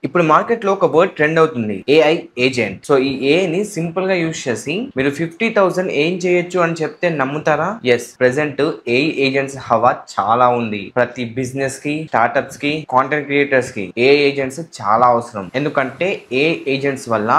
ఇప్పుడు మార్కెట్ లో ఒక వర్డ్ ట్రెండ్ అవుతుంది, ఏఐ ఏజెంట్. సో ఈ ఏఐ ని సింపుల్ గా యూజ్ చేసి మీరు 50,000 ఏం చేయొచ్చు అని చెప్తే నమ్ముతారా? ఎస్, ప్రెసెంట్ ఏఐ ఏజెంట్స్ హవా చాలా ఉంది. ప్రతి బిజినెస్ కి, స్టార్ట్అప్స్ కి, కాంటెంట్ క్రియేటర్స్ కి ఏఐ ఏజెంట్స్ చాలా అవసరం. ఎందుకంటే ఏఐ ఏజెంట్స్ వల్ల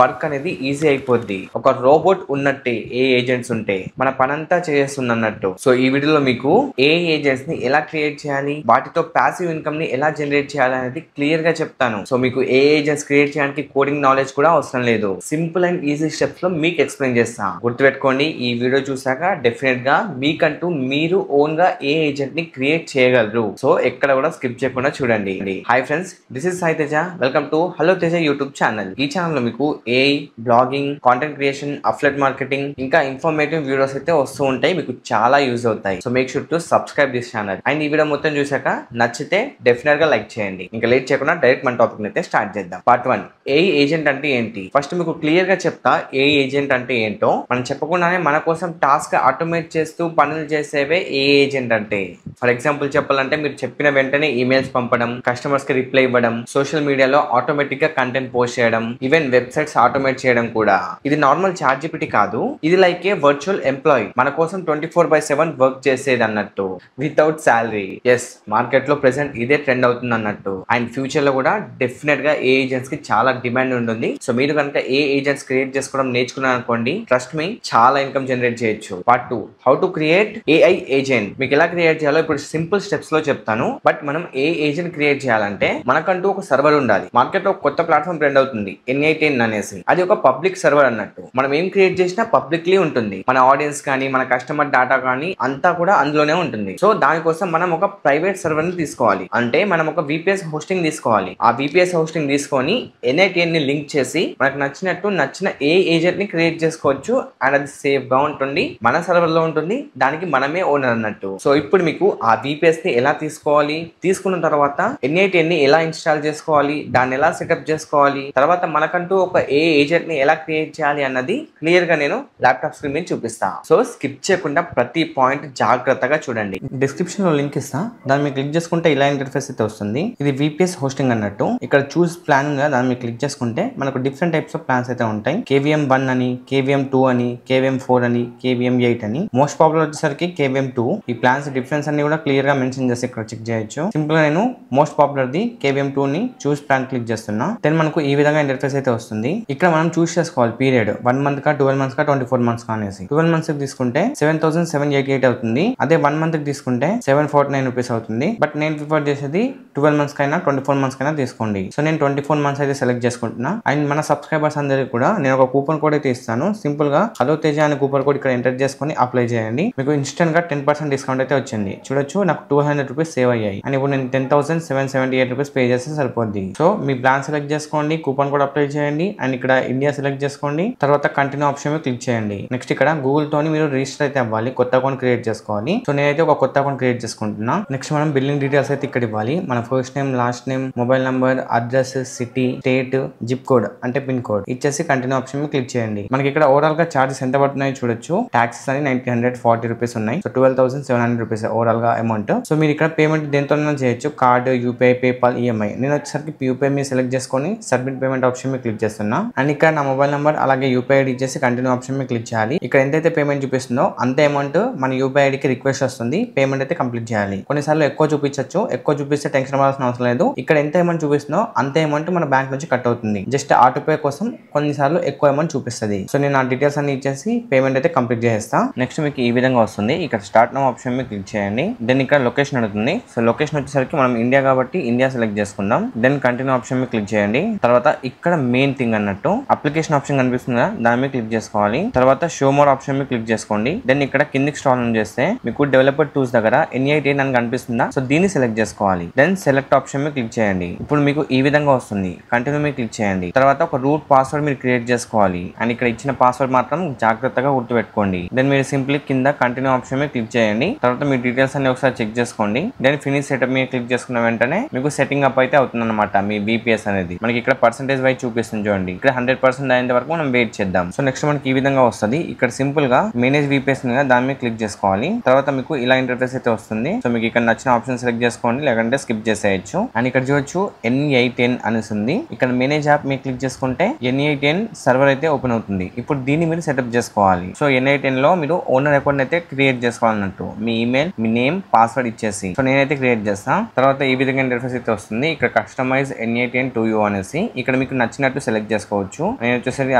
వర్క్ అనేది ఈజీ అయిపోద్ది. ఒక రోబోట్ ఉన్నట్టే ఏఐ ఏజెంట్స్ ఉంటే మన పనంతా చేస్తుంది అన్నట్టు. సో ఈ వీడియోలో మీకు ఏఐ ఏజెంట్స్ ని ఎలా క్రియేట్ చేయాలి, వాటితో ప్యాసివ్ ఇన్కమ్ ని ఎలా జనరేట్ చేయాలి అనేది క్లియర్ గా చెప్తాను. సో మీకు ఏఐ ఏజెంట్స్ క్రియేట్ చేయడానికి కోడింగ్ నాలెడ్జ్ కూడా అవసరం లేదు. సింపుల్ అండ్ ఈజీ స్టెప్స్ లో మీకు ఎక్స్ప్లెయిన్ చేస్తా. గుర్తుపెట్టుకోండి, ఈ వీడియో చూసాక డెఫినెట్ గా మీకంటూ మీరు ఓన్ గా ఏ ఏజెంట్ ని క్రియేట్ చేయగలరు. సో ఎక్కడ కూడా స్కిప్ చేయకుండా చూడండి. Hi friends, this is Sai Teja. Welcome to hello Teja YouTube channel. ఈ ఛానల్ లో మీకు AI, blogging, content creation, affiliate marketing, ఇంకా ఇన్ఫర్మేటివ్ వీడియోస్ అయితే వస్తూ ఉంటాయి. మీకు చాలా యూజ్ అవుతాయి. So make sure to subscribe this channel. And ఈ వీడియో మొత్తం చూసాక నచ్చితే డెఫినెట్ గా లైక్ చేయండి. ఇంకా లేట్ చేయకుండా డైరెక్ట్ మన టాపిక్ అయితే స్టార్ట్ చేద్దాం. పార్ట్ 1, ఏఐ ఏజెంట్ అంటే ఏంటి. ఫస్ట్ మీకు క్లియర్ గా చెప్తా ఏఐ ఏజెంట్ అంటే ఏంటో. మనం చెప్పకుండానే మన కోసం టాస్క్ ఆటోమేట్ చేస్తూ పనులు చేసేవే ఏఐ ఏజెంట్ అంటే. ఫర్ ఎగ్జాంపుల్ చెప్పాలంటే మీరు చెప్పిన వెంటనే ఈమెయిల్స్ పంపడం, కస్టమర్స్ కి రిప్లై ఇవ్వడం, సోషల్ మీడియాలో ఆటోమేటిక్ గా కంటెంట్ పోస్ట్ చేయడం, ఈవెన్ వెబ్సైట్స్ ఆటోమేట్ చేయడం కూడా. ఇది నార్మల్ చాట్‌జిపిటి కాదు, ఇది లైక్ ఏ వర్చువల్ ఎంప్లాయీ, మన కోసం 24/7 వర్క్ చేసేది అన్నట్టు, వితౌట్ సాలరీ. ఎస్, మార్కెట్ లో ప్రెసెంట్ ఇదే ట్రెండ్ అవుతుంది అన్నట్టు. అండ్ ఫ్యూచర్ లో కూడా డెఫినెట్ గా ఏ ఏజెంట్స్ కి చాలా డిమాండ్ ఉంటుంది. సో మీరు కనుక ఏ ఏజెంట్స్ క్రియేట్ చేసుకోవడం నేర్చుకున్నారు అనుకోండి, ట్రస్ట్ మీ, చాలా ఇన్కమ్ జనరేట్ చేయొచ్చు. Part 2, how to create AI agent. మీకు ఎలా క్రియేట్ చేయాలో ఇప్పుడు సింపుల్ స్టెప్స్ లో చెప్తాను. బట్ మనం ఏ ఏజెంట్ క్రియేట్ చేయాలంటే మనకంటూ ఒక సర్వర్ ఉండాలి. మార్కెట్ లో కొత్త ప్లాట్ఫామ్ ట్రెండ్ అవుతుంది, N8N అనేసి. అది ఒక పబ్లిక్ సర్వర్ అన్నట్టు. మనం ఏం క్రియేట్ చేసినా పబ్లిక్లీ ఉంటుంది. మన ఆడియన్స్ కానీ, మన కస్టమర్ డేటా కానీ అంతా కూడా అందులోనే ఉంటుంది. సో దానికోసం మనం ఒక ప్రైవేట్ సర్వర్ ని తీసుకోవాలి. అంటే మనం ఒక VPS హోస్టింగ్ తీసుకోవాలి. ఆ VPS హోస్టింగ్ తీసుకొని N8N ని లింక్ చేసి మనకు నచ్చిన ఏ ఏజెంట్ ని క్రియేట్ చేసుకోవచ్చు. అండ్ అది సేఫ్ గా ఉంటుంది, మన సర్వర్ లో ఉంటుంది, దానికి మనమే ఓనర్ అన్నట్టు. సో ఇప్పుడు మీకు ఆ VPS ని ఎలా తీసుకోవాలి, తీసుకున్న తర్వాత N8N ని ఎలా ఇన్స్టాల్ చేసుకోవాలి, దాన్ని ఎలా సెటప్ చేసుకోవాలి, తర్వాత మనకంటూ ఒక ఏ ఏజెంట్ ని ఎలా క్రియేట్ చేయాలి అన్నది క్లియర్ గా నేను ల్యాప్టాప్ స్క్రీన్ మీద చూపిస్తా. సో స్కిప్ చేయకుండా ప్రతి పాయింట్ జాగ్రత్తగా చూడండి. డిస్క్రిప్షన్ లో లింక్ ఇస్తా, దాన్ని మీరు క్లిక్ చేసుకుంటే ఇలా ఇంటర్ఫేస్ అయితే వస్తుంది. ఇది VPS హోస్టింగ్ అన్నట్టు. ఇక్కడ చూస్ ప్లాన్ ఉందా, దాన్ని మీరు క్లిక్ చేసుకుంటే మనకు డిఫరెంట్ టైప్స్ ఆఫ్ ప్లాన్స్ అయితే ఉంటాయి. KVM 1 అని, KVM 2 అని, KVM 4 అని, KVM 8 అని. మోస్ట్ పాపులర్ వచ్చేసరికి KVM 2. ఈ ప్లాన్స్ డిఫరెన్స్ అన్ని కూడా క్లియర్ గా మెన్షన్ చేసి ఇక్కడ చెక్ చేయొచ్చు. సింపుల్ గా నేను మోస్ట్ పాపులర్ ది KVM 2 ని చూస్ ప్లాన్ క్లిక్ చేస్తున్నా. దెన్ మనకు ఈ విధంగా ఇంటర్ఫేస్ అయితే వస్తుంది. ఇక్కడ మనం చూస్ చేసుకోవాలి పీరియడ్, 1 మంత్ కా, 12 మంత్స్ కా, 24 మంత్స్ కా అనేసి. 12 మంత్స్ కి తీసుకుంటే 7,788 అవుతుంది. అదే 1 మంత్ కి తీసుకుంటే 749 రూపీస్ అవుతుంది. బట్ నేను ప్రిఫర్ చేసేది 12 మంత్స్ కైనా 24 మంత్స్ కైనా తీసుకోండి. సో నేను 24 మంత్స్ అయితే సెలెక్ట్ చేసుకుంటున్నా. అండ్ మన సబ్స్క్రైబర్స్ అందరికి కూడా నేను ఒక కూపన్ కోడ్ అయితే ఇస్తాను. సింపుల్ గా హలో తేజ అనే కూపన్ కోడ్ ఇక్కడ ఎంటర్ చేసుకుని అప్లై చేయండి. మీకు ఇన్స్టెంట్ గా 10% డిస్కౌంట్ అయితే వచ్చింది. చూడొచ్చు, నాకు 200 రూపీస్ సేవ్ అయ్యాయి. అండ్ ఇప్పుడు నేను 10,778 రూపీస్ పే చేస్తే సరిపోద్ది. సో మీ ప్లాన్ సెలెక్ట్ చేసుకోండి, కూపన్ కోడ్ అప్లై చేయండి. అండ్ ఇక్కడ ఇండియా సెలెక్ట్ చేసుకోండి. తర్వాత కంటిన్యూ ఆప్షన్ మీద క్లిక్ చేయండి. నెక్స్ట్ ఇక్కడ గూగుల్ తోని మీరు రిజిస్టర్ అయితే అవ్వాలి, కొత్త అకౌంట్ క్రియేట్ చేసుకోవాలి. సో నేనైతే ఒక కొత్త అకౌంట్ క్రియేట్ చేసుకుంటున్నా. నెక్స్ట్ మనం బిల్లింగ్ డీటెయిల్స్ అయితే ఇక్కడ ఇవ్వాలి. మన first name, last name, mobile number, address, city, state, zip code అంటే పిన్ కోడ్ ఇచ్చేసి కంటిన్యూ ఆప్షన్ మీద క్లిక్ చేయండి. మనకి ఇక్కడ ఓవరాల్ గా చార్జెస్ ఎంత పడుతున్నాయో చూడొచ్చు. టాక్సెస్ అని 940 రూపీస్ ఉన్నాయి. సో 12,700 రూపీస్ ఓవరాల్ గా అమౌంట్. సో మీరు ఇక్కడ పేమెంట్ దేంతో చేయొచ్చు, కార్డ్, యూపీఐ, పేపాల్, ఈఎంఐ. నేను వచ్చేసరికి యూపీఐ మీద సెలెక్ట్ చేసుకొని సబ్మిట్ పేమెంట్ ఆప్షన్ మీద క్లిక్ చేస్తున్నా. అండ్ ఇక్కడ నా మొబైల్ నంబర్ అలాగే యూపీఐ ఐడి ఇచ్చేసి కంటిన్యూ ఆప్షన్ మీద క్లిక్ చేయాలి. ఇక్కడ ఎంతైతే పేమెంట్ చూపిస్తుందో అంతే అమౌంట్ మన యూపీఐ ఐడికి రిక్వెస్ట్ వస్తుంది, పేమెంట్ అయితే కంప్లీట్ చేయాలి. కొన్నిసార్లు ఎక్కువ చూపించచ్చు, ఎక్కువ చూపిస్తే టెన్షన్ పడాల్సిన అవసరం లేదు. ఇక్కడ ఎంత అమౌంట్ చూపిస్తుందో అంతే అమౌంట్ మన బ్యాంక్ నుంచి కట్ అవుతుంది. జస్ట్ ఆటోపే కోసం కొన్నిసార్లు ఎక్కువ అమౌంట్ చూపిస్తుంది. సో నేను ఆ డీటెయిల్స్ అన్ని ఇచ్చేసి పేమెంట్ అయితే కంప్లీట్ చేస్తా. నెక్స్ట్ మీకు ఈ విధంగా వస్తుంది. ఇక్కడ స్టార్ట్ నౌ ఆప్షన్ మీద క్లిక్ చేయండి. దెన్ ఇక్కడ లొకేషన్ అడుగుతుంది. సో లొకేషన్ వచ్చేసరికి మనం ఇండియా కాబట్టి ఇండియా సెలెక్ట్ చేసుకుందాం. దెన్ కంటిన్యూ ఆప్షన్ మీద క్లిక్ చేయండి. తర్వాత ఇక్కడ మెయిన్ థింగ్ అన్నట్టు అప్లికేషన్ ఆప్షన్ కనిపిస్తుందా, దాని మీద క్లిక్ చేసుకోవాలి. తర్వాత షో మోర్ ఆప్షన్ మీద క్లిక్ చేసుకోండి. దెన్ ఇక్కడ కిందికి స్క్రాల్ చేస్తే మీకు డెవలపర్ టూల్స్ దగ్గర N8N అని కనిపిస్తుందా, సో దీన్ని సెలెక్ట్ చేసుకోవాలి. దెన్ సెలెక్ట్ ఆప్షన్ మీద క్లిక్ చేయండి. ఇప్పుడు మీకు ఈ విధంగా వస్తుంది. కంటిన్యూ మీద క్లిక్ చేయండి. తర్వాత ఒక రూట్ పాస్వర్డ్ మీరు క్రియేట్ చేసుకోవాలి. అండ్ ఇక్కడ ఇచ్చిన పాస్వర్డ్ మాత్రం జాగ్రత్తగా గుర్తుపెట్టుకోండి. దెన్ మీరు సింప్లీ కింద కంటిన్యూ ఆప్షన్ మీద క్లిక్ చేయండి. తర్వాత మీ డీటెయిల్స్ అన్ని ఒకసారి చెక్ చేసుకోండి. దెన్ ఫినిష్ సెటప్ మీద క్లిక్ చేసుకున్న వెంటనే మీకు సెట్టింగ్ అప్ అయితే అవుతుంది అనమాట. మీ VPS అనేది మనకి ఇక్కడ పర్సెంటేజ్ వైజ్ చూపిస్తుంది చూడండి. ఇక్కడ 100% అయ్యేంత వరకు మనం వెయిట్ చేద్దాం. సో నెక్స్ట్ మనకి ఈ విధంగా వస్తుంది. ఇక్కడ సింపుల్ గా మేనేజ్ VPS మీద దాని మీద క్లిక్ చేసుకోవాలి. తర్వాత మీకు ఇలా ఇంటర్ఫేస్ అయితే వస్తుంది. సో మీకు ఇక్కడ నచ్చిన ఆప్షన్ సెలెక్ట్ చేసుకోండి, లేకంటే స్కిప్ చేసేయచ్చు. అండ్ ఇక్కడ చూడొచ్చు N8N అనేసి ఉంది. ఇక్కడ మేనేజ్ యాప్ మీరు క్లిక్ చేసుకుంటే N8N సర్వర్ అయితే ఓపెన్ అవుతుంది. ఇప్పుడు దీన్ని మీరు సెటప్ చేసుకోవాలి. సో N8N లో మీరు ఓనర్ అకౌంట్ అయితే క్రియేట్ చేసుకోవాలన్నట్టు. మీ ఈమెయిల్, మీ నేమ్, పాస్వర్డ్ ఇచ్చేసి సో నేనైతే క్రియేట్ చేస్తాను. తర్వాత ఈ విధంగా ఇంటర్ఫేస్ అయితే వస్తుంది. ఇక్కడ కస్టమైజ్ N8N to you అనేసి ఇక్కడ మీకు నచ్చినట్టు సెలెక్ట్ చేసుకోవచ్చు. నేను వచ్చేసరికి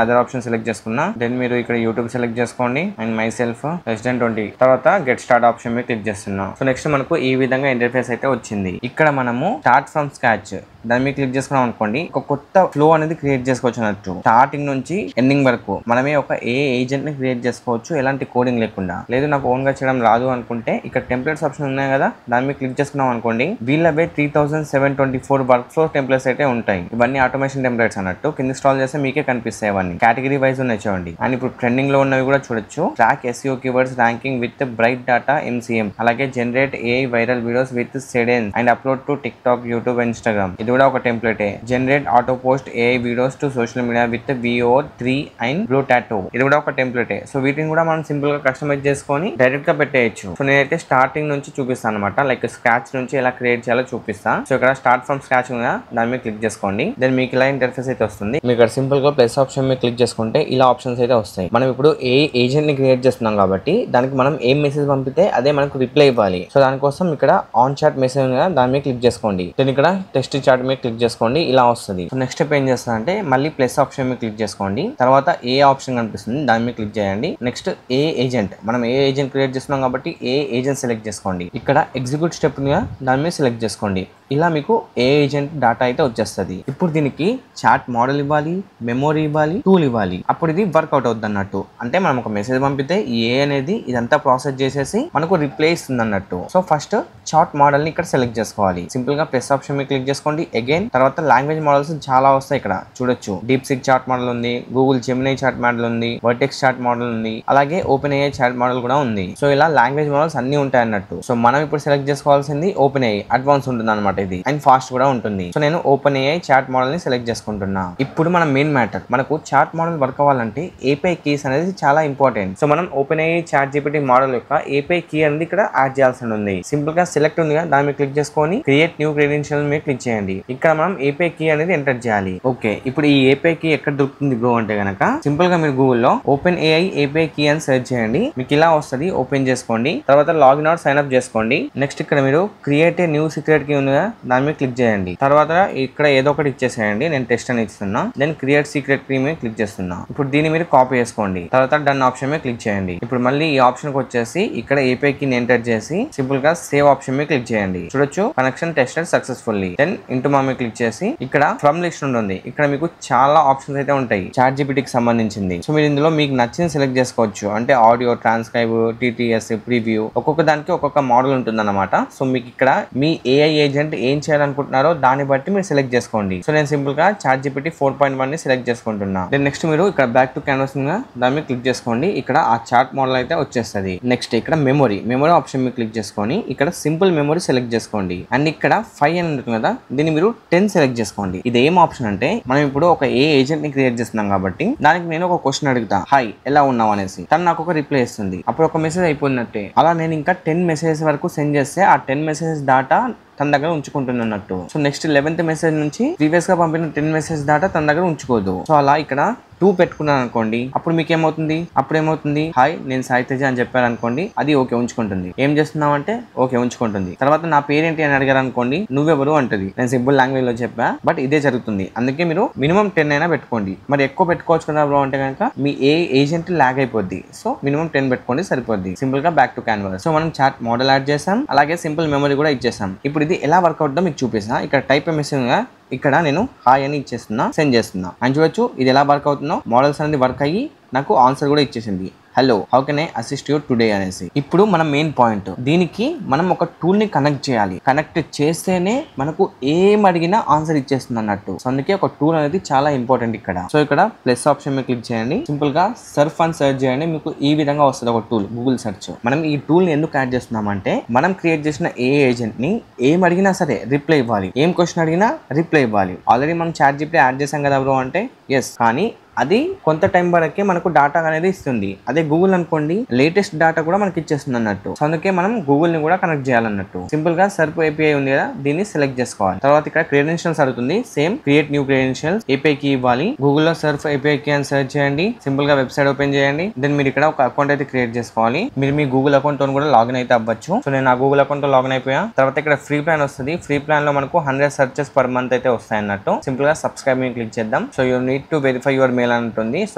అదర్ ఆప్షన్ సెలెక్ట్ చేసుకున్నా. దెన్ మీరు ఇక్కడ యూట్యూబ్ సెలెక్ట్ చేసుకోండి అండ్ మై సెల్ఫ్ less20. తర్వాత గెట్ స్టార్ట్ ఆప్షన్ మీద క్లిక్ చేస్తున్నాం. సో నెక్స్ట్ మనకు ఈ విధంగా ఇంటర్ఫేస్ అయితే వచ్చింది. ఇక్కడ మనము స్టార్ట్ ఫ్రమ్ స్క్రాచ్ దాని మీద క్లిక్ చేసుకున్నాం అనుకోండి, ఒక కొత్త ఫ్లో అనేది క్రియేట్ చేసుకోవచ్చు అన్నట్టు. స్టార్టింగ్ నుంచి ఎండింగ్ వరకు మనమే ఒక ఏజెంట్ ని క్రియేట్ చేసుకోవచ్చు ఎలాంటి కోడింగ్ లేకుండా. లేదు నాకు ఓన్ గా చేయడం రాదు అనుకుంటే ఇక్కడ టెంప్లెట్స్ ఆప్షన్ ఉన్నాయి కదా, దాని మీద క్లిక్ చేసుకున్నాం అనుకోండి, వీళ్ళవే 3724 వర్క్ ఫ్లో టెంప్లెట్స్ అయితే ఉంటాయి. ఇవన్నీ ఆటోమేషన్ టెంప్లెట్స్ అన్నట్టు. కింద ఇన్స్టాల్ చేస్తే మీకే కనిపిస్తాయి. అవన్నీ కేటగిరీ వైజ్ ఉన్నాయి చూడండి. అండ్ ఇప్పుడు ట్రెండింగ్ లో ఉన్నవి కూడా చూడొచ్చు. Track SEO keywords ranking with Bright Data MCM, అలాగే generate AI viral videos with Seedance and upload to TikTok, YouTube, Instagram. ఇది కూడా ఒక టెంప్లెటే. Generate auto post AI videos to social media with VO3 and Blotato. ఇది కూడా ఒక టెంప్లెటే. So వీటిని కూడా మనం సింపుల్ గా కస్టమైజ్ చేసుకొని డైరెక్ట్ గా పెట్టేయచ్చు. సో నేనైతే స్టార్టింగ్ నుంచి చూపిస్తాను అనమాట. లైక్ స్క్రాచ్ నుంచి ఎలా క్రియేట్ చేయాలో చూపిస్తాను. సో ఇక్కడ స్టార్ట్ ఫ్రమ్ స్క్రాచ్ ఉందా, దాని మీద క్లిక్ చేసుకోండి. దెన్ మీకు ఇలా ఇంటర్ఫేస్ అయితే వస్తుంది. మీకు ఇక్కడ సింపుల్ గా ప్లస్ ఆప్షన్ మీద క్లిక్ చేసుకుంటే ఇలా ఆప్షన్స్ అయితే వస్తాయి. మనం ఇప్పుడు ఏ ఏజెంట్ ని క్రియేట్ చేస్తున్నాం కాబట్టి దానికి మనం ఏం మెసేజ్ పంపితే అదే మనకు రిప్లై ఇవ్వాలి. సో దానికోసం ఇక్కడ ఆన్ చాట్ మెసేజ్ ఉందా, దాని మీద క్లిక్ చేసుకోండి. దెన్ ఇక్కడ టెస్ట్ చాట్ మీద క్లిక్ చేసుకోండి. ఇలా వస్తుంది. సో నెక్స్ట్ స్టెప్ ఏం చేస్తారంటే మళ్ళీ ప్లస్ ఆప్షన్ మీద క్లిక్ చేసుకోండి. తర్వాత ఏ ఆప్షన్ కనిపిస్తుంది, దాని మీద క్లిక్ చేయండి. నెక్స్ట్ ఏ ఏజెంట్, మనం ఏ ఏజెంట్ క్రియేట్ చేస్తున్నాం కాబట్టి ఏ ఏజెంట్ సెలెక్ట్ చేసుకోండి. ఇక్కడ ఎగ్జిక్యూట్ స్టెప్ దాని మీద సెలెక్ట్ చేసుకోండి. ఇలా మీకు ఏ ఏజెంట్ డాటా అయితే వచ్చేస్తుంది. ఇప్పుడు దీనికి చాట్ మోడల్ ఇవ్వాలి, మెమొరీ ఇవ్వాలి, టూల్ ఇవ్వాలి. అప్పుడు ఇది వర్కౌట్ అవుతుంది అన్నట్టు. అంటే మనం ఒక మెసేజ్ పంపితే ఏ అనేది ఇదంతా ప్రాసెస్ చేసేసి మనకు రిప్లై ఇస్తుంది అన్నట్టు. సో ఫస్ట్ చాట్ మోడల్ ని ఇక్కడ సెలెక్ట్ చేసుకోవాలి. సింపుల్ గా ప్లస్ ఆప్షన్ మీద క్లిక్ చేసుకోండి. అగైన్ తర్వాత లాంగ్వేజ్ మోడల్స్ చాలా వస్తాయి. ఇక్కడ చూడొచ్చు డీప్ సిక్ చాట్ మోడల్ ఉంది, గూగుల్ జెమినీ చాట్ మోడల్ ఉంది, వర్టెక్స్ చాట్ మోడల్ ఉంది, అలాగే ఓపెన్ AI చాట్ మోడల్ కూడా ఉంది. సో ఇలా లాంగ్వేజ్ మోడల్స్ అన్ని ఉంటాయి అన్నట్టు. సో మనం ఇప్పుడు సెలెక్ట్ చేసుకోవాల్సింది ఓపెన్ AI అడ్వాన్స్ ఉంటుంది అనమాట ఇది. అండ్ ఫాస్ట్ కూడా ఉంటుంది. సో నేను ఓపెన్ AI చాట్ మోడల్ ని సెలెక్ట్ చేసుకుంటున్నా. ఇప్పుడు మన మెయిన్ మ్యాటర్, మనకు చాట్ మోడల్ వర్క్ అవ్వాలంటే API కీస్ అనేది చాలా ఇంపార్టెంట్. సో మనం open AI chat GPT model యొక్క API కీ అనేది ఇక్కడ యాడ్ చేయాల్సి ఉంది. సింపుల్ గా సెలెక్ట్ ఉంది కదా, దాని మీద క్లిక్ చేసుకొని క్రియేట్ న్యూ క్రెడెన్షియల్ మీద క్లిక్ చేయండి. ఇక్కడ మనం API కీ అనేది ఎంటర్ చేయాలి. ఓకే, ఇప్పుడు ఈ API కీ ఎక్కడ దొరుకుతుంది బ్రో అంటే గనక సింపుల్ గా మీరు గూగుల్లో ఓపెన్ AI API కీ అని సెర్చ్ చేయండి. మీకు ఇలా వస్తుంది. ఓపెన్ చేసుకోండి. తర్వాత లాగిన్ అవుట్ సైన్ అప్ చేసుకోండి. నెక్స్ట్ ఇక్కడ మీరు create a new secret key ఉంది కదా, దాని మీద క్లిక్ చేయండి. తర్వాత ఇక్కడ ఏదో ఒకటి ఇచ్చేసేయండి. నేను టెస్ట్ అని ఇస్తున్నా. దెన్ క్రియేట్ సీక్రెట్ కీ మీద క్లిక్ చేస్తున్నా. ఇప్పుడు దీన్ని మీరు కాపీ చేసుకోండి. తర్వాత డన్ ఆప్షన్ మీద క్లిక్ చేయండి. ఇప్పుడు మళ్ళీ ఈ ఆప్షన్ కి వచ్చేసి ఇక్కడ API కీని ఎంటర్ చేసి సింపుల్ గా సేవ్ ఆప్షన్ మీద క్లిక్ చేయండి. చూడొచ్చు connection tested successfully. Then into మా మీద క్లిక్ చేసి ఇక్కడ ఫ్రమ్ లిస్ట్ ఉంటుంది. ఇక్కడ మీకు చాలా ఆప్షన్స్ అయితే ఉంటాయి చాట్ జీపీటీకి సంబంధించింది. సో మీరు ఇందులో మీకు నచ్చింది సెలెక్ట్ చేసుకోవచ్చు. అంటే ఆడియో, ట్రాన్స్క్రైబ్, TTS, ప్రివ్యూ, ఒక్కొక్క దానికి ఒక్కొక్క మోడల్ ఉంటుంది అన్నమాట. సో మీకు ఇక్కడ మీ AI ఏజెంట్ ఏం చేయాలనుకుంటున్నారో దాన్ని బట్టి మీరు సెలెక్ట్ చేసుకోండి. సో నేను సింపుల్ గా చాట్ జీపీటీ 4.1 ని సెలెక్ట్ చేసుకుంటున్నా. దెన్ నెక్స్ట్ మీరు ఇక్కడ బ్యాక్ టు క్యాన్వాస్ దాని మీద క్లిక్ చేసుకోండి. ఇక్కడ ఆ చాట్ మోడల్ అయితే వచ్చేస్తుంది. నెక్స్ట్ ఇక్కడ మెమొరీ ఆప్షన్ మీద క్లిక్ చేసుకొని ఇక్కడ సింపుల్ మెమొరీ సెలెక్ట్ చేసుకోండి. అండ్ ఇక్కడ 5 అని ఉంటుంది కదా, దీన్ని మీరు 10 సెలెక్ట్ చేసుకోండి. ఇది ఏం ఆప్షన్ అంటే మనం ఇప్పుడు ఒక ఏ ఏజెంట్ ని క్రియేట్ చేస్తున్నాం కాబట్టి దానికి నేను ఒక క్వశ్చన్ అడుగుతా, హాయ్ ఎలా ఉన్నావు అనేసి. తను నాకు ఒక రిప్లై ఇస్తుంది. అప్పుడు ఒక మెసేజ్ అయిపోయినట్టే. అలా నేను ఇంకా 10 మెసేజెస్ వరకు సెండ్ చేస్తే ఆ 10 మెసేజెస్ డాటా తన దగ్గర ఉంచుకుంటున్నట్టు. సో నెక్స్ట్ 11th మెసేజ్ నుంచి ప్రీవియస్ గా పంపిన 10 మెసేజ్ డాటా తన దగ్గర ఉంచుకోదు. సో అలా ఇక్కడ 2 పెట్టుకున్నాను అనుకోండి, అప్పుడు మీకు ఏమవుతుంది, అప్పుడు ఏమవుతుంది, హాయ్ నేను సాయి తేజ అని చెప్పారు అనుకోండి, అది ఓకే ఉంచుకుంటుంది. ఏం చేస్తున్నావు అంటే ఓకే ఉంచుకుంటుంది. తర్వాత నా పేరేంటి అని అడిగారు అనుకోండి, నువ్వెవరు అంటది. నేను సింపుల్ లాంగ్వేజ్ లో చెప్పా, బట్ ఇదే జరుగుతుంది. అందుకే మీరు మినిమం 10 అయినా పెట్టుకోండి. మరి ఎక్కువ పెట్టుకోవచ్చు కదా బ్రో అంటే కనుక మీ ఏ ఏజెంట్ లాగ్ అయిపోద్ది. సో మినిమం 10 పెట్టుకోండి సరిపోద్ది. సింపుల్ గా బ్యాక్ టు క్యాన్వాస్. సో మనం చాట్ మోడల్ యాడ్ చేసాం, అలాగే సింపుల్ మెమరీ కూడా ఇచ్చేసాం. ఇప్పుడు ఇది ఎలా వర్క్ అవుతుందో మీకు చూపిస్తా. ఇక్కడ టైప్ మెసేజ్ గా ఇక్కడ నేను హాయ్ అని ఇచ్చేస్తున్నా, సెండ్ చేస్తున్నా. అని చూడొచ్చు ఇది ఎలా వర్క్ అవుతుందో. మోడల్స్ అనేది వర్క్ అయ్యి నాకు ఆన్సర్ కూడా ఇచ్చేసింది. Hello how can I assist you today అనేసి. ఇప్పుడు మన మెయిన్ పాయింట్, దీనికి మనం ఒక టూల్ ని కనెక్ట్ చేయాలి. కనెక్ట్ చేస్తేనే మనకు ఏం అడిగినా ఆన్సర్ ఇచ్చేస్తుంది అన్నట్టు. సో అందుకే ఒక టూల్ అనేది చాలా ఇంపార్టెంట్ ఇక్కడ. సో ఇక్కడ ప్లస్ ఆప్షన్ మీద క్లిక్ చేయండి. సింపుల్ గా సర్ఫ్ అని సెర్చ్ చేయండి. మీకు ఈ విధంగా వస్తుంది ఒక టూల్, గూగుల్ సెర్చ్. మనం ఈ టూల్ ని ఎందుకు యాడ్ చేస్తున్నామంటే మనం క్రియేట్ చేసిన ఏ ఏజెంట్ ని ఏం అడిగినా సరే రిప్లై ఇవ్వాలి. ఏం క్వశ్చన్ అడిగినా రిప్లై ఇవ్వాలి. ఆల్రెడీ మనం చాట్ జీపీటీ యాడ్ చేసాం కదా బ్రో అంటే ఎస్, కానీ అది కొంత టైం వరకే మనకు డాటా అనేది ఇస్తుంది. అదే గూగుల్ అనుకోండి లేటెస్ట్ డాటా కూడా మనకి ఇచ్చేస్తుంది అన్నట్టు. సో అందుకే మనం గూగుల్ ని కూడా కనెక్ట్ చేయాలన్నట్టు. సింపుల్ గా సర్ప్ ఏపీఐ ఉంది కదా, దీన్ని సెలెక్ట్ చేసుకోవాలి. తర్వాత ఇక్కడ క్రెడెన్షియల్స్ అడుగుతుంది. Same create new credentials API కి ఇవ్వాలి. గూగుల్ లో సర్ఫ్ ఏపీఐ కి అని సెర్చ్ చేయండి. సింపుల్ గా వెబ్సైట్ ఓపెన్ చేయండి. దెన్ మీరు ఇక్కడ ఒక అకౌంట్ అయితే క్రియేట్ చేసుకోవాలి. మీరు మీ గూగుల్ అకౌంట్ తో కూడా లాగిన్ అయితే అవ్వచ్చు. సో నేను ఆ గూగుల్ అకౌంట్ తో లాగిన్ అయిపోయా. తర్వాత ఇక్కడ ఫ్రీ ప్లాన్ వస్తుంది. ఫ్రీ ప్లాన్ లో మనకు 100 సెర్చెస్ పర్ మంత్ అయితే వస్తాయి అన్నట్టు. సింపుల్ గా సబ్స్క్రైబ్ మీద క్లిక్ చేద్దాం. So you need to verify your mail అంటుంది. సో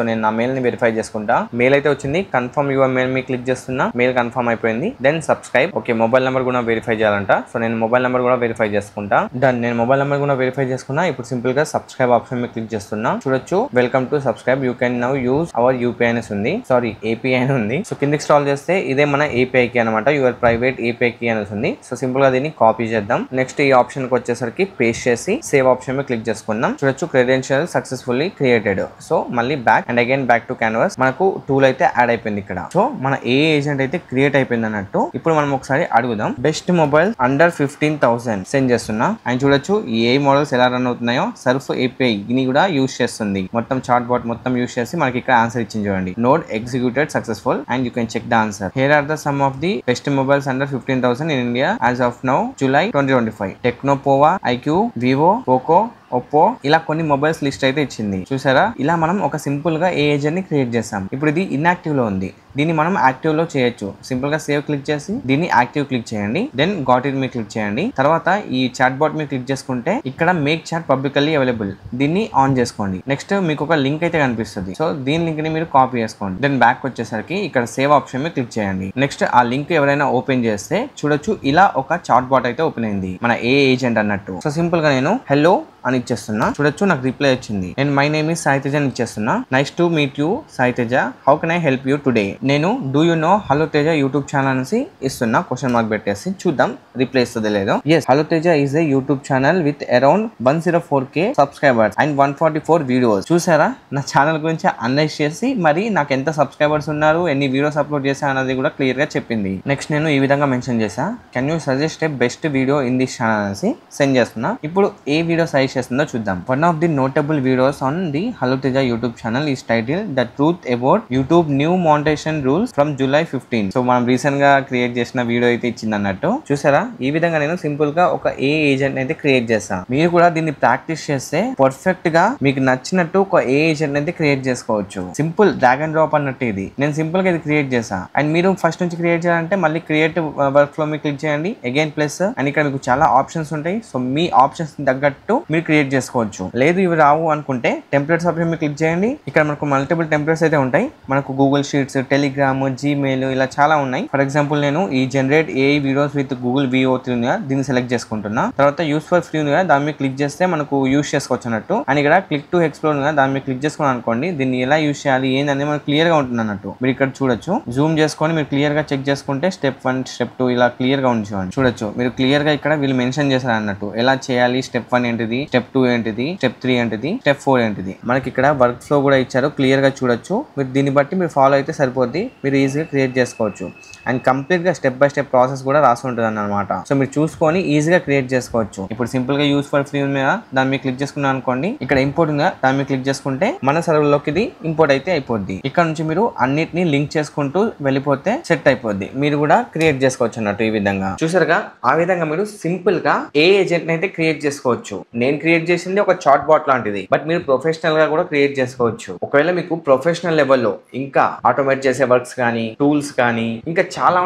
నేను నా మెయిల్ ని వెరిఫై చేసుకుంటా. మెయిల్ అయితే వచ్చింది. కన్ఫర్మ్ యువర్ మెయిల్ మీద క్లిక్ చేస్తున్నా. మెయిల్ కన్ఫర్మ్ అయిపోయింది. Then subscribe. Okay, mobile number కూడా వెరిఫై చేయాలంట. సో నేను మొబైల్ నెంబర్ కూడా వెరిఫై చేసుకుంటా. డన్, నేను మొబైల్ నెంబర్ కూడా వెరిఫై చేసుకున్నా. ఇప్పుడు సింపుల్ గా సబ్స్క్రైబ్ ఆప్షన్ మీద క్లిక్ చేస్తున్నా. చూడొచ్చు welcome to subscribe, you can now use our UPI అని ఉంది. సారీ, ఏపీఐ అని ఉంది. సో కిందకి స్క్రాల్ చేస్తే ఇదే మన ఏపీఐ కి అనమాట. యువర్ ప్రైవేట్ ఏపీఐ కి అని ఉంది. సో సింపుల్ గా దీన్ని కాపీ చేద్దాం. నెక్స్ట్ ఈ ఆప్షన్ కి వచ్చేసరికి పేస్ట్ చేసి సేవ్ ఆప్షన్ మీద క్లిక్ చేసుకుందాం. చూడొచ్చు క్రెడెన్షియల్ సక్సెస్ఫుల్లీ క్రియేటెడ్. సో మళ్ళీ back and again back to canvas. మనకు టూల్ అయితే యాడ్ అయిపోయింది ఇక్కడ. సో మన ఏ ఏజెంట్ అయితే క్రియేట్ అయిపోయింది అన్నట్టు. ఇప్పుడు మనం ఒకసారి అడుగుదాం. బెస్ట్ మొబైల్ అండర్ 15,000 సెండ్ చేస్తున్నా. అండ్ చూడొచ్చు ఏ మోడల్స్ ఎలా రన్ అవుతున్నాయో. సర్ఫ్ ఏపీఐ ని కూడా యూజ్ చేస్తుంది. మొత్తం చాట్ బాట్ మొత్తం యూజ్ చేసి మనకి ఇక్కడ ఆన్సర్ ఇచ్చింది చూడండి. Node executed successful and you can check the answer. Here are the some of the best mobiles under 15,000 in India as of now July 2025. Tecno, Pova, iQOO, vivo, POCO, OPPO, ఇలా కొన్ని mobiles list అయితే ఇచ్చింది. చూసారా, ఇలా మనం ఒక simple గా ఏ agent ని క్రియేట్ చేస్తాం. ఇప్పుడు ఇది ఇన్యాక్టివ్ లో ఉంది. దీన్ని మనం యాక్టివ్ లో చేయొచ్చు. సింపుల్ గా సేవ్ క్లిక్ చేసి దీన్ని యాక్టివ్ క్లిక్ చేయండి. దెన్ గాట్ ఇట్ మీద క్లిక్ చేయండి. తర్వాత ఈ చాట్ బాట్ మీద క్లిక్ చేసుకుంటే ఇక్కడ మేక్ చాట్ పబ్లికల్లీ అవైలబుల్ దీన్ని ఆన్ చేసుకోండి. నెక్స్ట్ మీకు ఒక లింక్ అయితే కనిపిస్తుంది. సో దీని లింక్ ని మీరు కాపీ చేసుకోండి. దెన్ బ్యాక్ వచ్చేసరికి ఇక్కడ సేవ్ ఆప్షన్ మీద క్లిక్ చేయండి. నెక్స్ట్ ఆ లింక్ ఎవరైనా ఓపెన్ చేస్తే చూడొచ్చు ఇలా ఒక చాట్ బాట్ అయితే ఓపెన్ అయింది మన ఏ ఏజెంట్ అన్నట్టు. సో సింపుల్ గా నేను హలో అని ఇచ్చేస్తున్నా. చూడొచ్చు నాకు రిప్లై వచ్చింది. And my name is Sai Teja అని ఇచ్చేస్తున్నా. Nice to meet you Sai Teja, how can I help you today. నేను do you know hello Teja YouTube channel అనేసి ఇస్తున్నా. క్వశ్చన్ మార్క్ పెట్టేసి చూద్దాం రిప్లై ఇస్తుందో లేదో. Yes, hello Teja is a YouTube channel with around 104K subscribers and 144 videos. చూసారా, నా channel గురించి అనలైజ్ చేసి మరి నాకు ఎంత సబ్స్క్రైబర్స్ ఉన్నారు, ఎన్ని వీడియోస్ అప్లోడ్ చేశా అన్నది కూడా క్లియర్ గా చెప్పింది. నెక్స్ట్ నేను ఈ విధంగా మెన్షన్ చేశా. Can you suggest a best video in this channel అనేసి సెండ్ చేస్తున్నా. ఇప్పుడు ఏ వీడియో సజెస్ట్ చేస్తుందో చూద్దాం. One of the notable videos on the hello Teja YouTube channel is title the truth about YouTube new monetisation rules from July 15. So మనం recent గా create చేసిన video అయితే ఇచ్చింది అన్నట్టు. చూసారా, ఈ విధంగా నేను సింపుల్ గా ఒక ఏ ఏజెంట్ అయితే క్రియేట్ చేస్తాను. మీరు కూడా దీన్ని ప్రాక్టీస్ చేస్తే పర్ఫెక్ట్ గా మీకు నచ్చినట్టు ఒక ఏ ఏజెంట్ అయితే క్రియేట్ చేసుకోవచ్చు. సింపుల్ డ్రాగ్ అండ్ డ్రాప్ అన్నట్టు ఇది. నేను సింపుల్ గా ఇది క్రియేట్ చేసా. అండ్ మీరు ఫస్ట్ నుంచి క్రియేట్ చేయాలంటే మళ్ళీ క్రియేట్ వర్క్ ఫ్లో మీద క్లిక్ చేయండి. అగైన్ ప్లస్ అండ్ ఇక్కడ మీకు చాలా ఆప్షన్స్ ఉంటాయి. సో మీ ఆప్షన్స్ తగ్గట్టు మీరు క్రియేట్ చేసుకోవచ్చు. లేదు ఇవి రావు అనుకుంటే టెంప్లెట్స్ ఆప్షన్ మీద క్లిక్ చేయండి. ఇక్కడ మనకు మల్టిపుల్ టెంప్లెట్స్ అయితే ఉంటాయి. మనకు గూగుల్ షీట్స్, టెలిగ్రామ్, జీమెయిల్ ఇలా చాలా ఉన్నాయి. ఫర్ ఎగ్జాంపుల్ నేను ఈ generate AI videos with Google VO3 దీన్ని సెలెక్ట్ చేసుకుంటున్నా. తర్వాత యూస్ ఫర్ ఫ్రీ దాని మీద క్లిక్ చేస్తే మనకు యూస్ చేసుకోవచ్చు అన్నట్టు. అండ్ ఇక్కడ క్లిక్ టు ఎక్స్ప్లోర్ దాని మీద క్లిక్ చేసుకుని అనుకోండి దీన్ని ఎలా యూస్ చేయాలి ఏంటనేది మనకు క్లియర్ గా ఉంటుంది అన్నట్టు. మీరు ఇక్కడ చూడొచ్చు. జూమ్ చేసుకొని మీరు క్లియర్ గా చెక్ చేసుకుంటే స్టెప్ 1, స్టెప్ 2 ఇలా క్లియర్ గా ఉంచుకోండి. చూడొచ్చు మీరు క్లియర్ గా ఇక్కడ వీళ్ళు మెన్షన్ చేశారు అన్నట్టు ఎలా చేయాలి. స్టెప్ 1 ఏంటిది, స్టెప్ 2 ఏంటిది, స్టెప్ 3 ఏంటిది, స్టెప్ 4 ఏంటిది. మనకి ఇక్కడ వర్క్ ఫ్లో కూడా ఇచ్చారు. క్లియర్ గా చూడొచ్చు. మీరు దీన్ని బట్టి మీరు ఫాలో అయితే సరిపోద్ది. మీరు ఈజీగా క్రియేట్ చేసుకోవచ్చు. అండ్ కంప్లీట్ గా స్టెప్ బై స్టెప్ ప్రాసెస్ కూడా రాసి ఉంటుంది అన్నమాట. సో మీరు చూసుకొని ఈజీగా క్రియేట్ చేసుకోవచ్చు. ఇప్పుడు సింపుల్ గా యూస్ ఫర్ ఫ్రీ మీద దాని మీద క్లిక్ చేసుకున్నాను అనుకోండి. ఇక్కడ ఇంపోర్ట్ ఉందా దాని మీద క్లిక్ చేసుకుంటే మన సర్వర్ లోకి ఇది ఇంపోర్ట్ అయితే అయిపోద్ది. ఇక్కడ నుంచి మీరు అన్నిటిని లింక్ చేసుకుంటూ వెళ్ళిపోతే సెట్ అయిపోద్ది. మీరు కూడా క్రియేట్ చేసుకోవచ్చు అన్నట్టు. ఈ విధంగా చూసారుగా, ఆ విధంగా మీరు సింపుల్ గా ఏ ఏజెంట్ అయితే క్రియేట్ చేసుకోవచ్చు. నేను క్రియేట్ చేసింది ఒక చాట్ బాట్ లాంటిది. బట్ మీరు ప్రొఫెషనల్ గా కూడా క్రియేట్ చేసుకోవచ్చు. ఒకవేళ మీకు ప్రొఫెషనల్ లెవెల్లో ఇంకా ఆటోమేట్ చేసే వర్క్స్ కానీ, టూల్స్ కానీ ఇంకా చాలా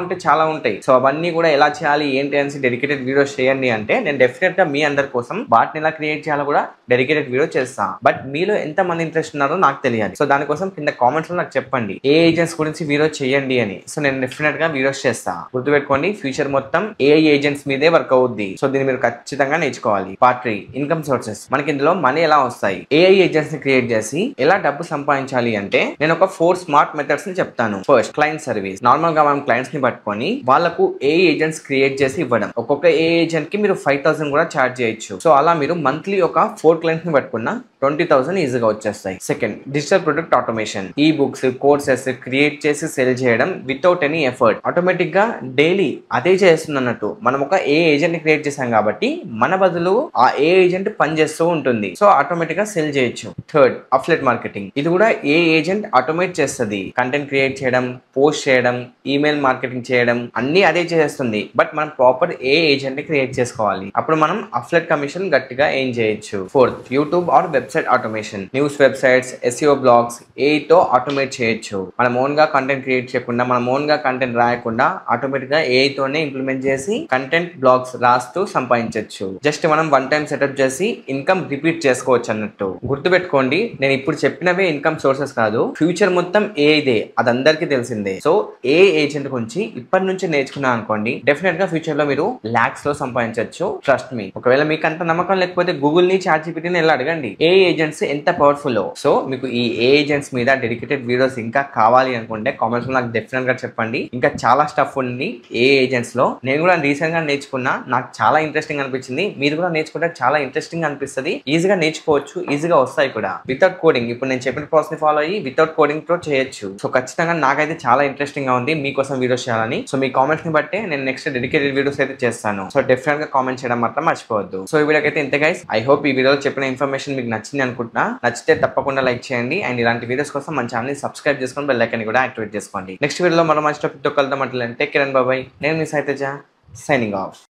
ఉంటాయి. సో అవన్నీ కూడా ఎలా చేయాలి ఏంటి అనేసి డెడికేటెడ్ వీడియోస్ చేయండి అంటే నేను డెఫినెట్ గా మీ అందరి కోసం వాటిని ఎలా క్రియేట్ చేయాలో కూడా డెడికేటెడ్ వీడియో చేస్తా. బట్ మీలో ఎంత మంది ఇంట్రెస్ట్ ఉన్నారో నాకు తెలియాలి. సో దానికోసం కింద కామెంట్స్ లో నాకు చెప్పండి ఏ ఏజెంట్స్ గురించి వీడియో చేయండి అని. సో నేను డెఫినెట్ గా వీడియోస్ చేస్తా. గుర్తుపెట్టుకోండి, ఫ్యూచర్ మొత్తం ఏఐ ఏజెంట్స్ మీదే వర్క్ అవుద్ది. సో దీన్ని మీరు ఖచ్చితంగా నేర్చుకోవాలి. Part 3 income sources. మనకి ఇందులో మనీ ఎలా వస్తాయి, ఏఐ ఏజెంట్స్ ని క్రియేట్ చేసి ఎలా డబ్బు సంపాదించాలి అంటే నేను ఒక 4 స్మార్ట్ మెథడ్స్ ని చెప్తాను. First, client service. నార్మల్ గా మనం క్లయింట్స్ ని పట్టుకొని వాళ్ళకు ఏఐ ఏజెంట్స్ క్రియేట్ చేసి ఇవ్వడం. ఒక్కొక్క ఏఐ ఏజెంట్ కి మీరు 5,000 కూడా చార్జ్ చేయొచ్చు. సో అలా మీరు మంత్లీ ఒక 4 క్లయింట్స్ ని పట్టుకున్నా 20,000 ఈజీగా వచ్చేస్తాయి. Second, digital product automation. ఈ బుక్స్, కోర్సెస్ క్రియేట్ చేసి సెల్ చేయడం వితౌట్ ఎనీ ఎఫర్ట్. ఆటోమేటిక్ గా డైలీ అదే చేస్తుంది అన్నట్టు. మనం ఒక ఏ ఏజెంట్ ని క్రియేట్ చేసాం కాబట్టి మన బదులు ఆ ఏ ఏజెంట్ పని చేస్తూ ఉంటుంది. సో ఆటోమేటిక్ గా సెల్ చేయొచ్చు. Third, affiliate marketing. ఇది కూడా ఏ ఏజెంట్ ఆటోమేట్ చేస్తుంది. కంటెంట్ క్రియేట్ చేయడం, పోస్ట్ చేయడం, ఈమెయిల్ మార్కెటింగ్ చేయడం అన్ని అదే చేస్తుంది. బట్ మనం ప్రాపర్ ఏ ఏజెంట్ ని క్రియేట్ చేసుకోవాలి. అప్పుడు మనం అఫ్లెట్ కమిషన్ గట్టిగా ఏం చేయొచ్చు. Fourth, YouTube or website automation. News websites, SEO blogs ఏతో ఆటోమేట్ చేయొచ్చు. మనం ఓన్ గా కంటెంట్ క్రియేట్ చేయకుండా, మనం ఓన్ గా కంటెంట్ రాయకుండా ఆటోమేటిక్ గా ఏ తోనే ఇంప్లిమెంట్ చేసి కంటెంట్ బ్లాగ్స్ రాస్తూ సంపాదించవచ్చు. జస్ట్ మనం వన్ టైం సెటప్ చేసి ఇన్కమ్ రిపీట్ చేసుకోవచ్చు అన్నట్టు. గుర్తుపెట్టుకోండి, నేను ఇప్పుడు చెప్పినవే ఇన్కమ్ సోర్సెస్ కాదు. ఫ్యూచర్ మొత్తం ఏదే, అది అందరికీ తెలిసిందే. సో ఏ ఏజెంట్ గురించి ఇప్పటి నుంచి నేర్చుకున్నా అనుకోండి, డెఫినెట్ గా ఫ్యూచర్ లో మీరు లాక్స్ లో సంపాదించవచ్చు. Trust me. ఒకవేళ మీకు అంత నమ్మకం లేకపోతే గూగుల్ ని, చాట్ జీపీటీని వెళ్ళి అడగండి ఏ ఏజెంట్స్ ఎంత పవర్ఫుల్. సో మీకు ఈ ఏ ఏజెంట్స్ మీద డెడికేటెడ్ వీడియోస్ ఇంకా కావాలి అనుకుంటే కామెంట్స్ లో నాకు డెఫినెట్ గా చెప్పండి. ఇంకా చాలా స్టఫ్ ఉంది ఏ ఏజెంట్స్ లో. నేను కూడా రీసెంట్ గా నేర్చుకున్నా, నాకు చాలా ఇంట్రెస్టింగ్ అనిపించింది. మీరు కూడా నేర్చుకుంటే చాలా ఇంట్రెస్టింగ్ అనిపిస్తుంది. ఈజీగా నేర్చుకోవచ్చు, ఈజీగా వస్తాయి కూడా వితౌట్ కోడింగ్. ఇప్పుడు నేను చెప్పిన ప్రాసెస్ ని ఫాలో అయ్యి వితౌట్ కోడింగ్ తో చేయొచ్చు. సో ఖచ్చితంగా నాకైతే చాలా ఇంట్రెస్టింగ్ గా ఉంది మీకోసం వీడియోస్ చేయాలని. సో మీ కామెంట్స్ ని బట్టే నేను నెక్స్ట్ డెడికేటెడ్ వీడియోస్ అయితే చేస్తాను. సో డెఫినెట్ గా కామెంట్ చేయడం మాత్రం మర్చిపోవద్దు. సో ఈ వీడియోకి ఇంతే గైస్. ఐ హోప్ ఈ వీడియోలో చెప్పిన ఇన్ఫర్మేషన్ మీకు నచ్చింది అనుకుంటున్నా. నచ్చితే తప్పకుండా లైక్ చేయండి. అండ్ ఇలాంటి వీడియోస్ కోసం మన ఛానల్ ని సబ్స్క్రైబ్ చేసుకొని బెల్ ఐకాన్ కూడా యాక్టివేట్ చేసుకోండి. నెక్స్ట్ వీడియోలో మరో మంచి టాపిక్ తో కలుద్దాం. అంటే take care and by by. నేను మీ సాయి తేజ, సైనింగ్ ఆఫ్.